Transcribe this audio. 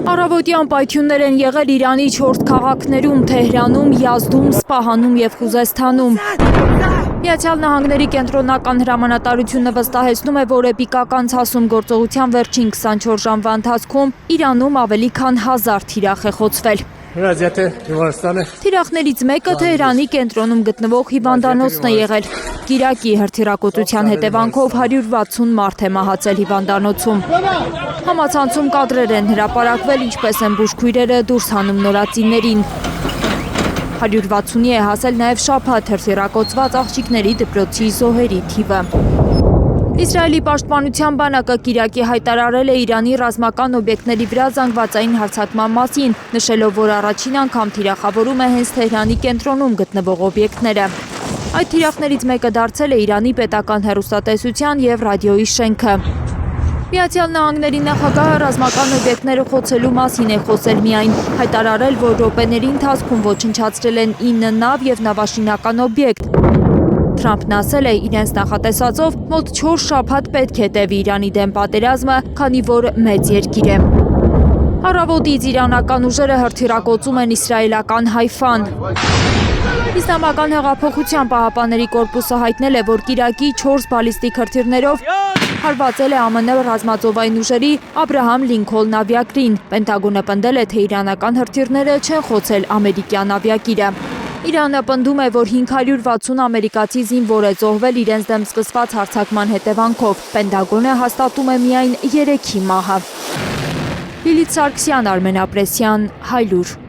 Առավոտյան պայթյուններ են եղել Իրանի 4 քաղաքներում՝ Թեհրանում, Յազդում, Սպահանում և Խուզեստանում։ Միացյալ Նահանգների կենտրոնական հրամանատարությունը վստահեցնում է, որ էպիկական ցասում գործողության վերջին 24 ժամվա ընթացքում Իրանում ավելի քան 1000 թիրախ է խոցվել։ Թիրախներից մեկը Թեհրանի կենտրոնում գտնվող հիվանդանոցն է եղել։ Կիրակի հրթիռակոծության հետևանքով 160 մարդ է մահացել հիվանդանոցում։ Համացանցում կադրեր են հրապարակվել, ինչպես են բուժքույրերը դուրս հանում նորածիններին։ 160-ի է հասել նաև շաբաթ հրթիռակոծված աղջիկների դպրոցի զոհերի թիվը։ Իսրայելի պաշտպանության բանակը կիրակի հայտարարել է Իրանի ռազմական օբյեկտների վրա զանգվածային հարձակման մասին, նշելով, որ առաջին անգամ թիրախավորում է հենց Թեհրանի կենտրոնում գտնվող օբյեկտները։ Այդ թիրախներից մեկը դարձել է Իրանի պետական հեռուստատեսության և ռադիոյի շենքը։ Միացյալ Նահանգների նախագահը ռազմական օբյեկտները խոցելու մասին է խոսել միայն, հայտարարել, որ րոպեների ընթացքում ոչնչացրել են 9 նավ և նավաշինական օբյեկտ։ Թրամփն ասել է, իրենց նախատեսածով մոտ 4 շաբաթ պետք է տևի Իրանի դեմ պատերազմը, քանի որ մեծ երկիր է։ Առավոտից իրանական ուժերը հրթիռակոծում են իսրայելական Հայֆան։ Իսլամական հեղափոխության պահապանների կորպուսը հայտնել է, որ կիրակի 4 բալիստիկ հրթիռներով հարվածել է ԱՄՆ ռազմածովային ուժերի Աբրահամ Լինքոլն ավիակրին։ Պենտագոնը պնդել է, թե իրանական հրթիռները չեն խոցել ամերիկյան ավիակիրը։ Իրանը պնդում է, որ 560 ամերիկացի զինվոր է զոհվել իրենց դեմ սկսված հարձակման հետևանքով։ Պենտագոնը հաստատում է միայն 3-ի մահը։ Լիլիթ Սարգսյան, Արմեն Ապրեսյան, Հայլուր։